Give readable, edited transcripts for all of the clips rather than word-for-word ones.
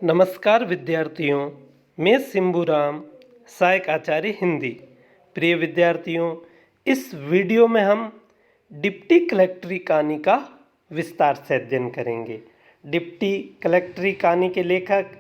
नमस्कार विद्यार्थियों, मैं सिंबूराम, सहायक आचार्य हिंदी। प्रिय विद्यार्थियों, इस वीडियो में हम डिप्टी कलेक्टरी कहानी का विस्तार से अध्ययन करेंगे। डिप्टी कलेक्टरी कहानी के लेखक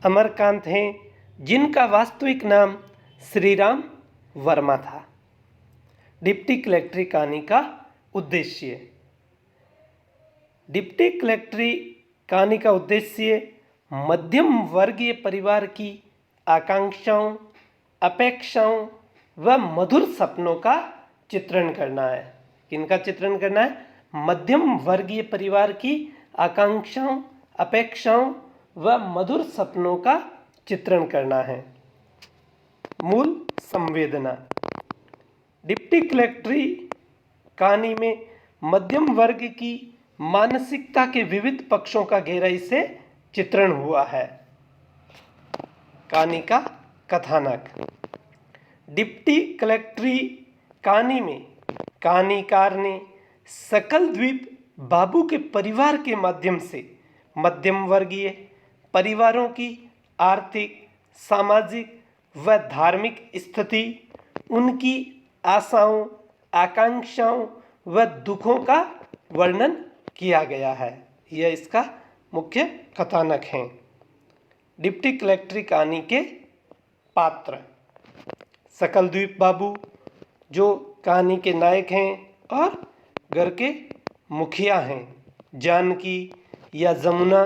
अमरकांत हैं, जिनका वास्तविक नाम श्रीराम वर्मा था। डिप्टी कलेक्टरी कहानी का उद्देश्य। डिप्टी कलेक्टरी कहानी का उद्देश्य मध्यम वर्गीय परिवार की आकांक्षाओं, अपेक्षाओं व मधुर सपनों का चित्रण करना है। किनका चित्रण करना है? मध्यम वर्गीय परिवार की आकांक्षाओं, अपेक्षाओं व मधुर सपनों का चित्रण करना है। मूल संवेदना। डिप्टी कलेक्टरी कहानी में मध्यम वर्ग की मानसिकता के विविध पक्षों का गहराई से चित्रण हुआ है। कहानी का कथानक। डिप्टी कलेक्टरी कहानी में कहानीकार ने सकल द्वीप बाबू के परिवार के माध्यम से मध्यम वर्गीय परिवारों की आर्थिक, सामाजिक व धार्मिक स्थिति, उनकी आशाओं, आकांक्षाओं व दुखों का वर्णन किया गया है। यह इसका मुख्य कथानक हैं। डिप्टी कलेक्टरी कहानी के पात्र। सकल द्वीप बाबू जो कहानी के नायक हैं और घर के मुखिया हैं। जानकी या जमुना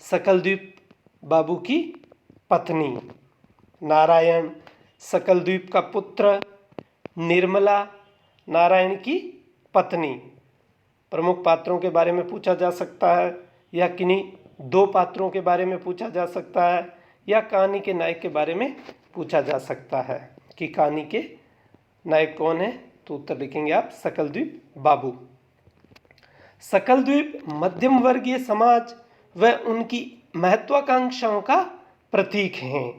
सकल द्वीप बाबू की पत्नी। नारायण सकल द्वीप का पुत्र। निर्मला नारायण की पत्नी। प्रमुख पात्रों के बारे में पूछा जा सकता है या किन्हीं दो पात्रों के बारे में पूछा जा सकता है या कहानी के नायक के बारे में पूछा जा सकता है कि कहानी के नायक कौन है। तो उत्तर लिखेंगे आप सकल द्वीप बाबू। सकल द्वीप मध्यम वर्गीय समाज व उनकी महत्वाकांक्षाओं का प्रतीक हैं।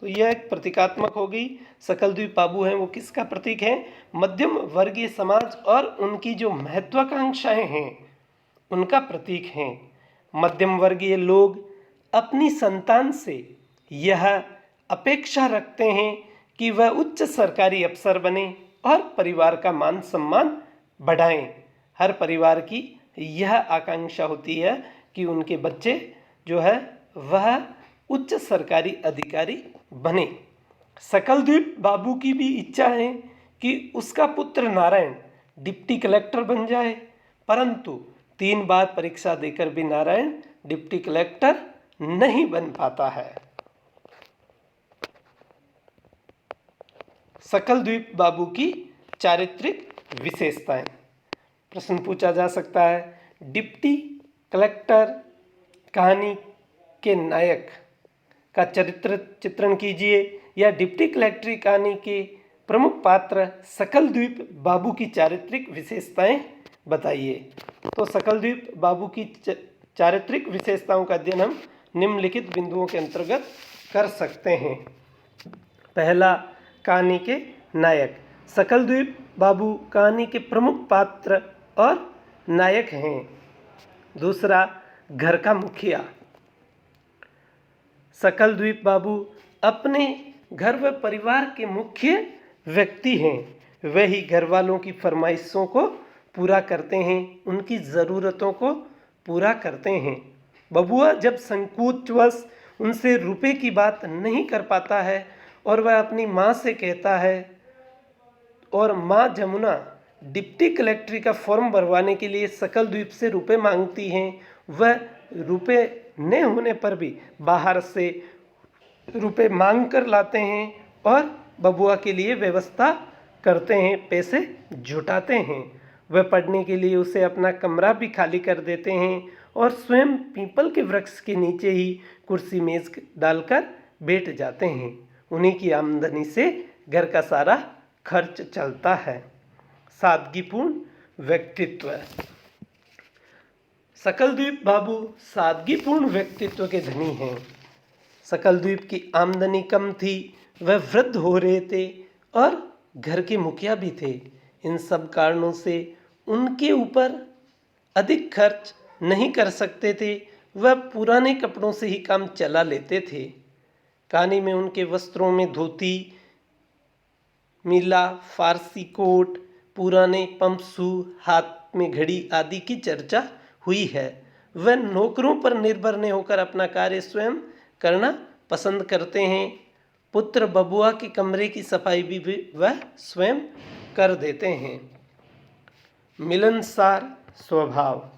तो यह एक प्रतीकात्मक होगी। सकल द्वीप बाबू हैं वो किसका प्रतीक है? मध्यम वर्गीय समाज और उनकी जो महत्वाकांक्षाएं हैं उनका प्रतीक हैं। मध्यम वर्गीय लोग अपनी संतान से यह अपेक्षा रखते हैं कि वह उच्च सरकारी अफसर बने और परिवार का मान सम्मान बढ़ाएं। हर परिवार की यह आकांक्षा होती है कि उनके बच्चे जो है वह उच्च सरकारी अधिकारी बने। सकल द्वीप बाबू की भी इच्छा है कि उसका पुत्र नारायण डिप्टी कलेक्टर बन जाए, परंतु 3 बार परीक्षा देकर भी नारायण डिप्टी कलेक्टर नहीं बन पाता है। सकल द्वीप बाबू की चारित्रिक विशेषताएं। प्रश्न पूछा जा सकता है, डिप्टी कलेक्टर कहानी के नायक का चरित्र चित्रण कीजिए या डिप्टी कलेक्टरी कहानी के प्रमुख पात्र सकल द्वीप बाबू की चारित्रिक विशेषताएं बताइए। तो सकल द्वीप बाबू की चारित्रिक विशेषताओं का अध्ययन हम निम्नलिखित बिंदुओं के अंतर्गत कर सकते हैं। पहला, कहानी के नायक। सकल द्वीप बाबू कहानी के प्रमुख पात्र और नायक हैं। दूसरा, घर का मुखिया। सकल द्वीप बाबू अपने घर व परिवार के मुख्य व्यक्ति हैं। वही घर वालों की फरमाइशों को पूरा करते हैं, उनकी ज़रूरतों को पूरा करते हैं। बबुआ जब संकोचवश उनसे रुपए की बात नहीं कर पाता है और वह अपनी माँ से कहता है और माँ जमुना डिप्टी कलेक्टरी का फॉर्म भरवाने के लिए सकल द्वीप से रुपए मांगती हैं, वह रुपए न होने पर भी बाहर से रुपए मांग कर लाते हैं और बबुआ के लिए व्यवस्था करते हैं, पैसे जुटाते हैं। वह पढ़ने के लिए उसे अपना कमरा भी खाली कर देते हैं और स्वयं पीपल के वृक्ष के नीचे ही कुर्सी मेज डालकर बैठ जाते हैं। उन्हीं की आमदनी से घर का सारा खर्च चलता है। सादगीपूर्ण व्यक्तित्व। सकल द्वीप बाबू सादगीपूर्ण व्यक्तित्व के धनी हैं। सकल द्वीप की आमदनी कम थी, वह वृद्ध हो रहे थे और घर के मुखिया भी थे। इन सब कारणों से उनके ऊपर अधिक खर्च नहीं कर सकते थे वह पुराने कपड़ों से ही काम चला लेते थे। कहानी में उनके वस्त्रों में धोती, मीला, फारसी कोट, पुराने पंप शू, हाथ में घड़ी आदि की चर्चा हुई है। वह नौकरों पर निर्भर न होकर अपना कार्य स्वयं करना पसंद करते हैं। पुत्र बबुआ के कमरे की सफाई भी वह स्वयं कर देते हैं। मिलनसार स्वभाव।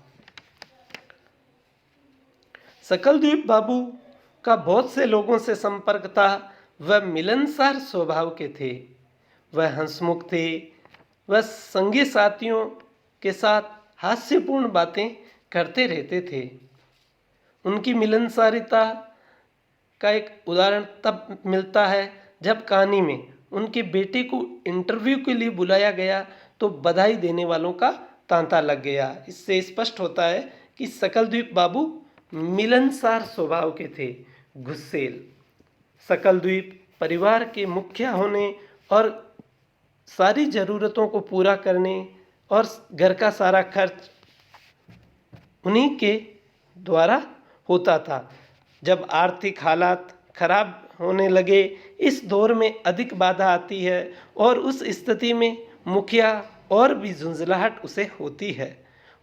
सकलद्वीप बाबू का बहुत से लोगों से संपर्क था। वह मिलनसार स्वभाव के थे। वह हंसमुख थे। वह संगी साथियों के साथ हास्यपूर्ण बातें करते रहते थे। उनकी मिलनसारिता का एक उदाहरण तब मिलता है जब कहानी में उनके बेटे को इंटरव्यू के लिए बुलाया गया तो बधाई देने वालों का तांता लग गया। इससे स्पष्ट होता है कि सकलद्वीप बाबू मिलनसार स्वभाव के थे। गुस्सेल। सकलद्वीप परिवार के मुखिया होने और सारी ज़रूरतों को पूरा करने और घर का सारा खर्च उन्हीं के द्वारा होता था। जब आर्थिक हालात खराब होने लगे, इस दौर में अधिक बाधा आती है और उस स्थिति में मुखिया और भी झुंझलाहट उसे होती है।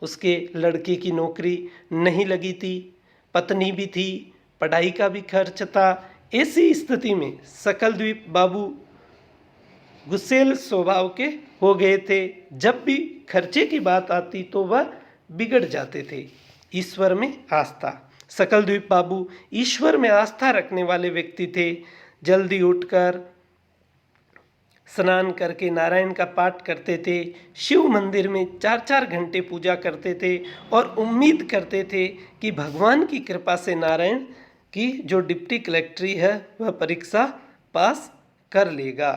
उसके लड़के की नौकरी नहीं लगी थी, पत्नी भी थी, पढ़ाई का भी खर्च था। ऐसी स्थिति में सकलद्वीप बाबू गुस्सेल स्वभाव के हो गए थे। जब भी खर्चे की बात आती तो वह बिगड़ जाते थे। ईश्वर में आस्था। सकलद्वीप बाबू ईश्वर में आस्था रखने वाले व्यक्ति थे। जल्दी उठकर स्नान करके नारायण का पाठ करते थे। शिव मंदिर में 4-4 घंटे पूजा करते थे और उम्मीद करते थे कि भगवान की कृपा से नारायण की जो डिप्टी कलेक्टरी है वह परीक्षा पास कर लेगा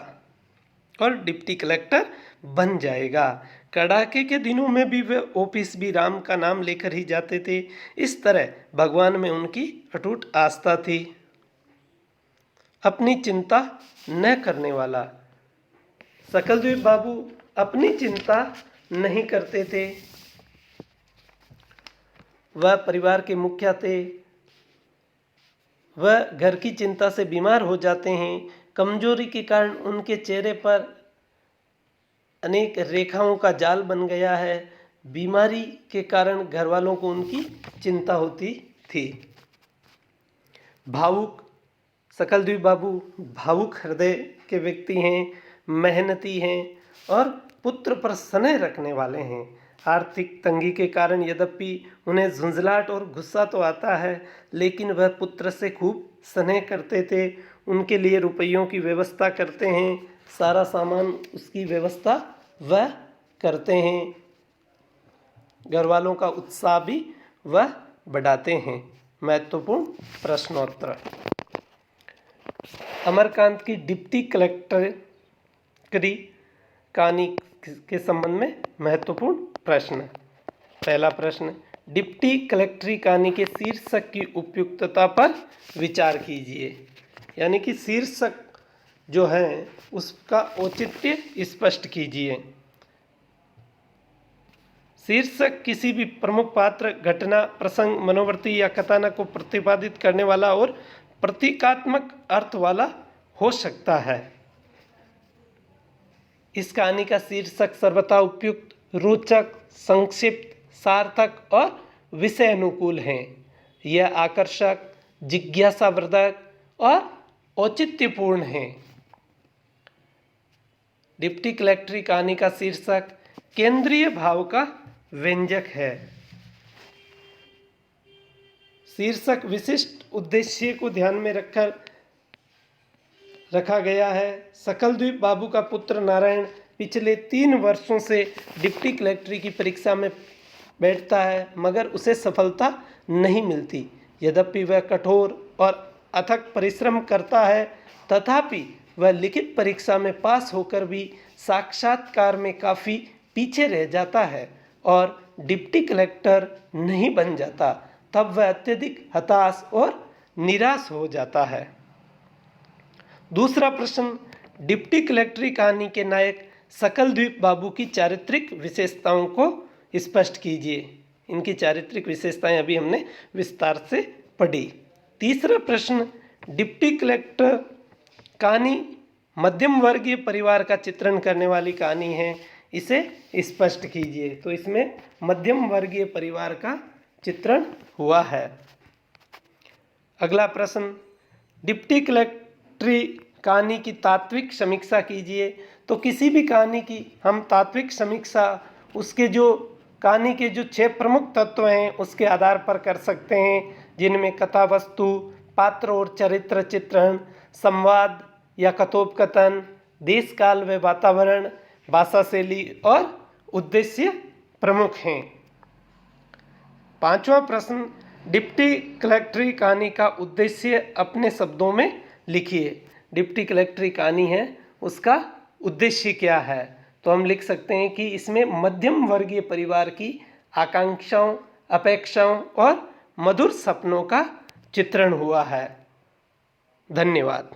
और डिप्टी कलेक्टर बन जाएगा। कड़ाके के दिनों में भी वे ऑफिस भी राम का नाम लेकर ही जाते थे। इस तरह भगवान में उनकी अटूट आस्था थी। अपनी चिंता न करने वाला। सकलद्वीप बाबू अपनी चिंता नहीं करते थे। वह परिवार के मुखिया थे। वह घर की चिंता से बीमार हो जाते हैं। कमजोरी के कारण उनके चेहरे पर अनेक रेखाओं का जाल बन गया है। बीमारी के कारण घर वालों को उनकी चिंता होती थी। भावुक। सकलद्वीप बाबू भावुक हृदय के व्यक्ति हैं, मेहनती हैं और पुत्र पर स्नेह रखने वाले हैं। आर्थिक तंगी के कारण यद्यपि उन्हें झुंझलाहट और गुस्सा तो आता है, लेकिन वह पुत्र से खूब स्नेह करते थे। उनके लिए रुपयों की व्यवस्था करते हैं। सारा सामान उसकी व्यवस्था वह करते हैं। घर वालों का उत्साह भी वह बढ़ाते हैं। महत्वपूर्ण प्रश्नोत्तर। अमरकांत की डिप्टी कलेक्टरी कहानी के संबंध में महत्वपूर्ण प्रश्न। पहला प्रश्न, डिप्टी कलेक्टरी कहानी के शीर्षक की उपयुक्तता पर विचार कीजिए। यानी कि शीर्षक जो है उसका औचित्य स्पष्ट कीजिए। शीर्षक किसी भी प्रमुख पात्र, घटना, प्रसंग, मनोवृत्ति या कथानक को प्रतिपादित करने वाला और प्रतीकात्मक अर्थ वाला हो सकता है। इस कहानी का शीर्षक सर्वथा उपयुक्त, रोचक, संक्षिप्त, सार्थक और विषय अनुकूल है। यह आकर्षक, जिज्ञासावर्धक और औचित्यपूर्ण है। डिप्टी कलेक्टरी कहानी का शीर्षक केंद्रीय भाव का व्यंजक है। शीर्षक विशिष्ट उद्देश्य को ध्यान में रखकर रखा गया है। सकलद्वीप बाबू का पुत्र नारायण पिछले 3 वर्षों से डिप्टी कलेक्टरी की परीक्षा में बैठता है, मगर उसे सफलता नहीं मिलती। यद्यपि वह कठोर और अथक परिश्रम करता है, तथापि वह लिखित परीक्षा में पास होकर भी साक्षात्कार में काफ़ी पीछे रह जाता है और डिप्टी कलेक्टर नहीं बन जाता। तब वह अत्यधिक हताश और निराश हो जाता है। दूसरा प्रश्न, डिप्टी कलेक्टरी कहानी के नायक सकलद्वीप बाबू की चारित्रिक विशेषताओं को स्पष्ट कीजिए। इनकी चारित्रिक विशेषताएं अभी हमने विस्तार से पढ़ी। तीसरा प्रश्न, डिप्टी कलेक्टर कहानी मध्यम वर्गीय परिवार का चित्रण करने वाली कहानी है, इसे स्पष्ट कीजिए। तो इसमें मध्यम वर्गीय परिवार का चित्रण हुआ है। अगला प्रश्न, डिप्टी कलेक्टरी कहानी की तात्विक समीक्षा कीजिए। तो किसी भी कहानी की हम तात्विक समीक्षा उसके जो कहानी के जो 6 प्रमुख तत्व हैं उसके आधार पर कर सकते हैं, जिनमें कथा वस्तु, पात्र और चरित्र चित्रण, संवाद या कथोपकथन, देश काल व वातावरण, भाषा शैली और उद्देश्य प्रमुख हैं। पांचवा प्रश्न, डिप्टी कलेक्टरी कहानी का उद्देश्य अपने शब्दों में लिखिए। डिप्टी कलेक्टरी कहानी है, उसका उद्देश्य क्या है? तो हम लिख सकते हैं कि इसमें मध्यम वर्गीय परिवार की आकांक्षाओं, अपेक्षाओं और मधुर सपनों का चित्रण हुआ है। धन्यवाद।